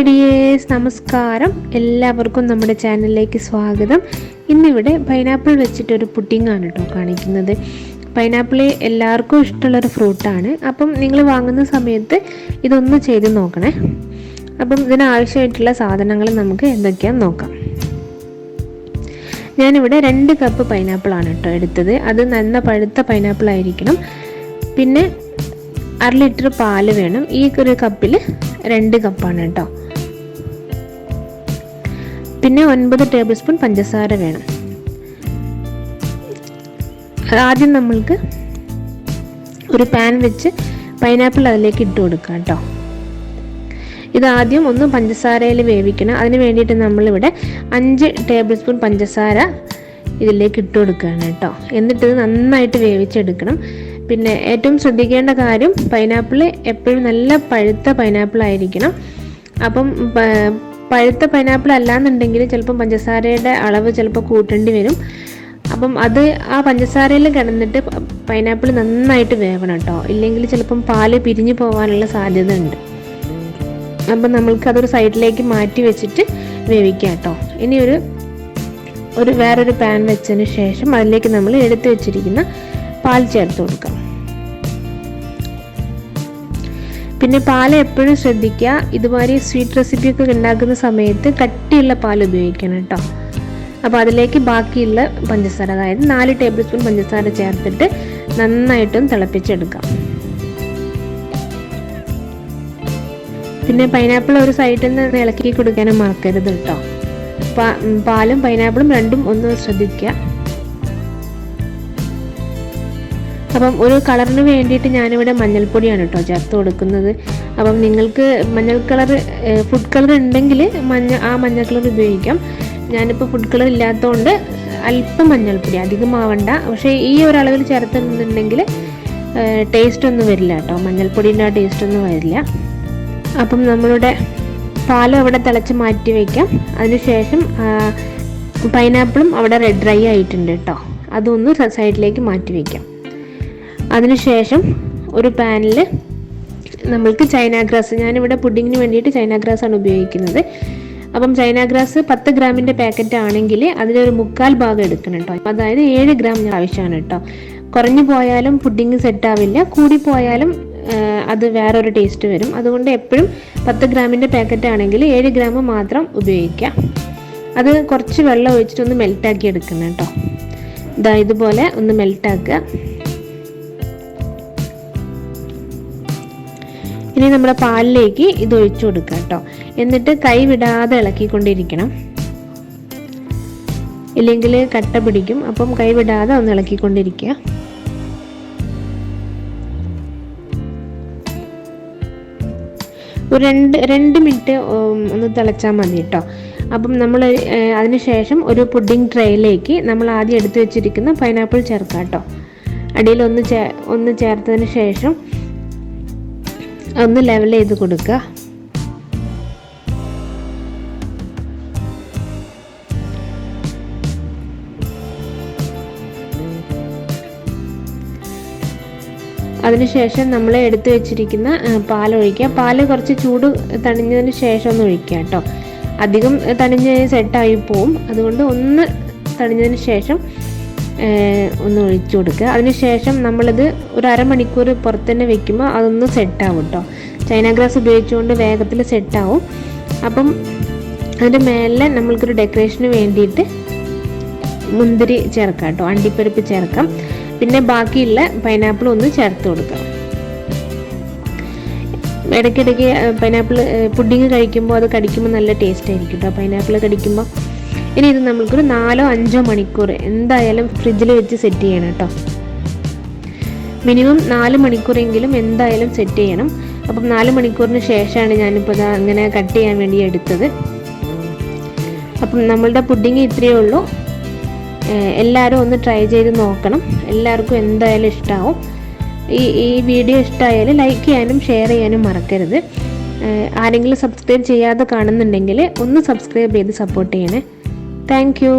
Hi dears, നമസ്കാരം. എല്ലാവർക്കും നമ്മുടെ ചാനലിലേക്ക് സ്വാഗതം. ഇന്നിവിടെ പൈനാപ്പിൾ വെച്ചിട്ടൊരു പുഡിങ്ങാണ് കേട്ടോ കാണിക്കുന്നത്. പൈനാപ്പിൾ എല്ലാവർക്കും ഇഷ്ടമുള്ളൊരു ഫ്രൂട്ടാണ്. അപ്പം നിങ്ങൾ വാങ്ങുന്ന സമയത്ത് ഇതൊന്ന് ചെയ്ത് നോക്കണേ. അപ്പം ഇതിനാവശ്യമായിട്ടുള്ള സാധനങ്ങൾ നമുക്ക് എന്തൊക്കെയാണെന്ന് നോക്കാം. ഞാനിവിടെ 2 കപ്പ് പൈനാപ്പിളാണ് കേട്ടോ എടുത്തത്. അത് നല്ല പഴുത്ത പൈനാപ്പിൾ ആയിരിക്കണം. പിന്നെ 1/2 ലിറ്റർ പാല് വേണം. ഈ ഒരു കപ്പിൽ 2 കപ്പാണ് കേട്ടോ. പിന്നെ 9 ടേബിൾ സ്പൂൺ പഞ്ചസാര വേണം. ആദ്യം നമ്മൾക്ക് ഒരു പാൻ വെച്ച് പൈനാപ്പിൾ അതിലേക്ക് ഇട്ട് കൊടുക്കാം കേട്ടോ. ഇതാദ്യം ഒന്ന് പഞ്ചസാരയിൽ വേവിക്കണം. അതിന് വേണ്ടിയിട്ട് നമ്മളിവിടെ 5 ടേബിൾ സ്പൂൺ പഞ്ചസാര ഇതിലേക്ക് ഇട്ട് കൊടുക്കുകയാണ് കേട്ടോ. എന്നിട്ട് ഇത് നന്നായിട്ട് വേവിച്ചെടുക്കണം. പിന്നെ ഏറ്റവും ശ്രദ്ധിക്കേണ്ട കാര്യം, പൈനാപ്പിൾ എപ്പോഴും നല്ല പഴുത്ത പൈനാപ്പിൾ ആയിരിക്കണം. അപ്പം പഴുത്ത പൈനാപ്പിൾ അല്ലാന്നുണ്ടെങ്കിൽ ചിലപ്പം പഞ്ചസാരയുടെ അളവ് ചിലപ്പോൾ കൂട്ടേണ്ടി വരും. അപ്പം അത് ആ പഞ്ചസാരയിൽ കിടന്നിട്ട് പൈനാപ്പിൾ നന്നായിട്ട് വേവണം കേട്ടോ. ഇല്ലെങ്കിൽ ചിലപ്പം പാല് പിരിഞ്ഞു പോകാനുള്ള സാധ്യത ഉണ്ട്. അപ്പം നമ്മൾക്കതൊരു സൈഡിലേക്ക് മാറ്റി വെച്ചിട്ട് വേവിക്കാം കേട്ടോ. ഇനി വേറൊരു പാൻ വെച്ചതിന് ശേഷം അതിലേക്ക് നമ്മൾ എടുത്തു വെച്ചിരിക്കുന്ന പാൽ ചേർത്ത് കൊടുക്കാം. പിന്നെ പാൽ എപ്പോഴും ശ്രദ്ധിക്കുക, ഇതുമാതിരി സ്വീറ്റ് റെസിപ്പിയൊക്കെ ഉണ്ടാക്കുന്ന സമയത്ത് കട്ടിയുള്ള പാൽ ഉപയോഗിക്കണം കേട്ടോ. അപ്പോൾ അതിലേക്ക് ബാക്കിയുള്ള പഞ്ചസാര, അതായത് 4 ടേബിൾ സ്പൂൺ പഞ്ചസാര ചേർത്തിട്ട് നന്നായിട്ടും തിളപ്പിച്ചെടുക്കാം. പിന്നെ പൈനാപ്പിൾ ഒരു സൈഡിൽ നിന്ന് ഇളക്കി കൊടുക്കാനും മറക്കരുത് കേട്ടോ. പാലും പൈനാപ്പിളും രണ്ടും ഒന്ന് ശ്രദ്ധിക്കുക. അപ്പം ഒരു കളറിന് വേണ്ടിയിട്ട് ഞാനിവിടെ മഞ്ഞൾപ്പൊടിയാണ് കേട്ടോ ചേർത്ത് കൊടുക്കുന്നത്. അപ്പം നിങ്ങൾക്ക് ഫുഡ് കളർ ഉണ്ടെങ്കിൽ മഞ്ഞൾ കളർ ഉപയോഗിക്കാം. ഞാനിപ്പോൾ ഫുഡ് കളർ ഇല്ലാത്തതുകൊണ്ട് അല്പം മഞ്ഞൾപ്പൊടി, അധികം ആവണ്ട. പക്ഷേ ഈ ഒരളവിൽ ചേർത്തുന്നുണ്ടെങ്കിൽ ടേസ്റ്റ് ഒന്നും വരില്ല കേട്ടോ. മഞ്ഞൾപ്പൊടിൻ്റെ ആ ടേസ്റ്റ് ഒന്നും വരില്ല. അപ്പം നമ്മളുടെ പാലും അവിടെ തിളച്ച് മാറ്റി വയ്ക്കാം. അതിനുശേഷം പൈനാപ്പിളും അവിടെ ഡ്രൈ ആയിട്ടുണ്ട് കേട്ടോ. അതൊന്ന് സൈഡിലേക്ക് മാറ്റി വയ്ക്കാം. അതിനുശേഷം ഒരു പാനിൽ നമ്മൾക്ക് ചൈന ഗ്രാസ്, ഞാനിവിടെ പുഡിങ്ങിന് വേണ്ടിയിട്ട് ചൈന ഗ്രാസ് ആണ് ഉപയോഗിക്കുന്നത്. അപ്പം ചൈന ഗ്രാസ് 10 ഗ്രാമിൻ്റെ പാക്കറ്റ് ആണെങ്കിൽ അതിലൊരു 1/4 ഭാഗം എടുക്കണം കേട്ടോ. അതായത് 7 ഗ്രാം ആവശ്യമാണ് കേട്ടോ. കുറഞ്ഞു പോയാലും പുഡിങ് സെറ്റാവില്ല, കൂടി പോയാലും അത് വേറൊരു ടേസ്റ്റ് വരും. അതുകൊണ്ട് എപ്പോഴും 10 ഗ്രാമിൻ്റെ പാക്കറ്റ് ആണെങ്കിൽ 7 ഗ്രാം മാത്രം ഉപയോഗിക്കാം. അത് കുറച്ച് വെള്ളം ഒഴിച്ചിട്ടൊന്ന് മെൽറ്റാക്കി എടുക്കണം കേട്ടോ. ഇതുപോലെ ഒന്ന് മെൽറ്റാക്കുക. ഇനി നമ്മുടെ പാലിലേക്ക് ഇത് ഒഴിച്ചു കൊടുക്കുക കേട്ടോ. എന്നിട്ട് കൈ വിടാതെ ഇളക്കിക്കൊണ്ടിരിക്കണം, ഇല്ലെങ്കിൽ കട്ട പിടിക്കും. അപ്പം കൈ വിടാതെ ഒന്ന് ഇളക്കിക്കൊണ്ടിരിക്കുക. ഒരു 2 മിനിറ്റ് ഒന്ന് തിളച്ചാൽ മതി കേട്ടോ. അപ്പം നമ്മൾ അതിനുശേഷം ഒരു പുഡിംഗ് ട്രേയിലേക്ക് നമ്മൾ ആദ്യം എടുത്തു വെച്ചിരിക്കുന്ന പൈനാപ്പിൾ ചേർക്കാം കേട്ടോ. അടിയിൽ ഒന്ന് ചേർത്തതിന് ശേഷം ഒന്ന് ലെവൽ ചെയ്ത് കൊടുക്കുക. അതിനുശേഷം നമ്മൾ എടുത്തു വെച്ചിരിക്കുന്ന പാൽ ഒഴിക്കുക. പാല് കുറച്ച് ചൂട് തണിഞ്ഞതിന് ശേഷം ഒന്ന് ഒഴിക്കുക കേട്ടോ. അധികം തണിഞ്ഞ് സെറ്റായി പോവും. അതുകൊണ്ട് ഒന്ന് തണിഞ്ഞതിന് ശേഷം ഒന്ന് ഒഴിച്ചു കൊടുക്കുക. അതിനുശേഷം നമ്മളിത് ഒരു അരമണിക്കൂർ പുറത്ത് തന്നെ വെക്കുമ്പോൾ അതൊന്ന് സെറ്റാവും കേട്ടോ. ചൈന ഗ്രാസ് ഉപയോഗിച്ചുകൊണ്ട് വേഗത്തിൽ സെറ്റാവും. അപ്പം അതിൻ്റെ മേലെ നമ്മൾക്കൊരു ഡെക്കറേഷന് വേണ്ടിയിട്ട് മുന്തിരി ചേർക്കാം കേട്ടോ, അണ്ടിപ്പരിപ്പ് ചേർക്കാം. പിന്നെ ബാക്കിയുള്ള പൈനാപ്പിൾ ഒന്ന് ചേർത്ത് കൊടുക്കാം. ഇടയ്ക്കിടയ്ക്ക് പൈനാപ്പിൾ പുഡിങ് കഴിക്കുമ്പോൾ അത് കടിക്കുമ്പോൾ നല്ല ടേസ്റ്റ് ആയിരിക്കും കേട്ടോ, പൈനാപ്പിൾ കടിക്കുമ്പോൾ. ഇനി ഇത് നമ്മൾക്കൊരു 4-5 മണിക്കൂർ എന്തായാലും ഫ്രിഡ്ജിൽ വെച്ച് സെറ്റ് ചെയ്യണം കേട്ടോ. മിനിമം 4 മണിക്കൂറെങ്കിലും എന്തായാലും സെറ്റ് ചെയ്യണം. അപ്പം 4 മണിക്കൂറിന് ശേഷമാണ് ഞാനിപ്പോൾ അങ്ങനെ കട്ട് ചെയ്യാൻ വേണ്ടി എടുത്തത്. അപ്പം നമ്മളുടെ പുഡിങ് ഇത്രയേ ഉള്ളൂ. എല്ലാവരും ഒന്ന് ട്രൈ ചെയ്ത് നോക്കണം. എല്ലാവർക്കും എന്തായാലും ഇഷ്ടമാവും. ഈ വീഡിയോ ഇഷ്ടമായാൽ ലൈക്ക് ചെയ്യാനും ഷെയർ ചെയ്യാനും മറക്കരുത്. ആരെങ്കിലും സബ്സ്ക്രൈബ് ചെയ്യാതെ കാണുന്നുണ്ടെങ്കിൽ ഒന്ന് സബ്സ്ക്രൈബ് ചെയ്ത് സപ്പോർട്ട് ചെയ്യണേ. Thank you.